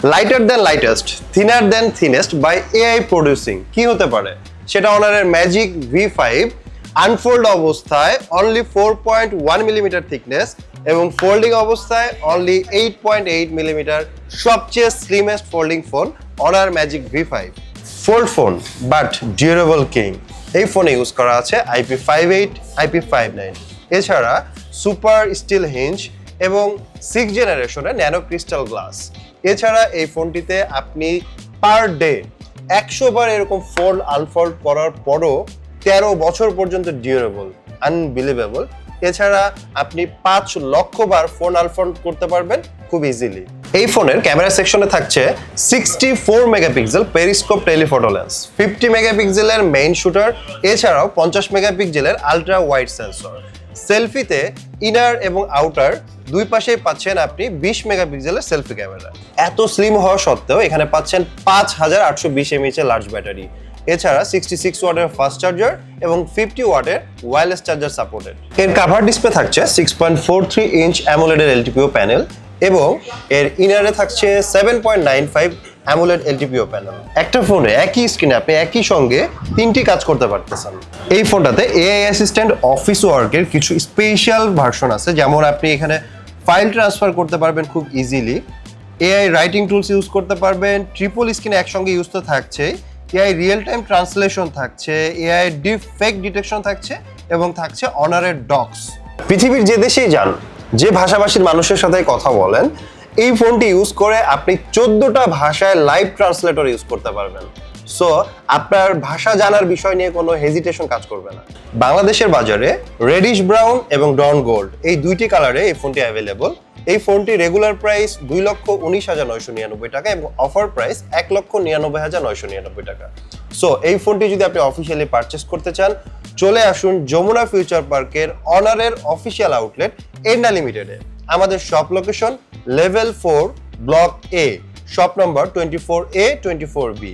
Lighter than lightest, thinner than thinnest by AI producing কি হতে পারে? সেটা অনারের ম্যাজিক V5 আনফোল্ড অবস্থায় অনলি 4.1 মিলিমিটার থিকনেস এবং ফোল্ডিং অবস্থায় অনলি 8.8 মিলিমিটার, সবচেয়ে slimmest folding phone Honor magic V5। Fold phone but durable king. এই ফোনে ইউজ করা আছে IP58, IP59, এছাড়া সুপার স্টিল হিঞ্জ এবং 6th জেনারেশনের ন্যানো ক্রিস্টাল গ্লাস। এছাড়া এই ফোনটিতে আপনি পার ডে 100 বার এরকম ফোল্ড আনফোল্ড করার পরও 13 বছর পর্যন্ত ডিউরেবল, আনবিলিভেবল। এছাড়া আপনি 5 লক্ষ বার ফোন আনফোল্ড করতে পারবেন খুব ইজিলি। এই ফোনের ক্যামেরা সেকশনে থাকছে 64 মেগাপিক্সেল পেরিস্কোপ টেলিফটো লেন্স, 50 মেগাপিক্সেলের মেইন শুটার, এছাড়াও 50 মেগাপিক্সেলের আলট্রা ওয়াইড সেন্সর। সেলফিতে ইনার এবং আউটার দুই পাশেই পাচ্ছেন আপনি 20 মেগাপিক্সেলের সেলফি ক্যামেরা। এত স্লিম হওয়া সত্ত্বেও এখানে পাচ্ছেন 5820 mAh লার্জ ব্যাটারি, এছাড়া 66 ওয়াটের ফাস্ট চার্জার এবং 50 ওয়াটের ওয়্যারলেস চার্জার সাপোর্টেড। এর কাভার ডিসপ্লে থাকছে 6.43 ইঞ্চ অ্যামোলেড এলটিপিও প্যানেল এবং এর ইনারে থাকছে 7.95 অ্যামোলেড এলটিপিও প্যানেল। একটা ফোনে একই স্ক্রিনে আপনি একই সঙ্গে 3টি কাজ করতে পারতেছেন। এই ফোনটাতে এআই অ্যাসিস্ট্যান্ট অফিস ওয়ার্কের কিছু স্পেশাল ভার্সন আছে, যেমন আপনি এখানে ফাইল ট্রান্সফার করতে পারবেন খুব easily, AI writing tools use করতে পারবেন, ট্রিপল স্ক্রিনে একসঙ্গে ইউজ তো থাকছে, এআই রিয়েল টাইম ট্রান্সলেশন থাকছে, এআই ডিপ ফেক ডিটেকশন থাকছে এবং থাকছে অনারের ডক্স। পৃথিবীর যে দেশেই যান, যে ভাষাভাষীর মানুষের সাথে কথা বলেন, এই ফোনটি ইউজ করে আপনি 14টা ভাষায় লাইভ ট্রান্সলেটর ইউজ করতে পারবেন। সো আপনার ভাষা জানার বিষয় নিয়ে কোনো হেজিটেশন কাজ করবে না। বাংলাদেশের বাজারে রেডিশ ব্রাউন এবং ডন গোল্ড এই দুইটি কালারে এই ফোনটি অ্যাভেলেবল। এই ফোনটি রেগুলার প্রাইস 2,19,999 টাকা এবং অফার প্রাইস 1,99,999 টাকা। সো এই ফোনটি যদি আপনি অফিসিয়ালি পারচেস করতে চান, চলে আসুন যমুনা ফিউচার পার্কের অনারের অফিসিয়াল আউটলেট এরনা লিমিটেডে। আমাদের shop location level 4 block A, shop number 24A 24B।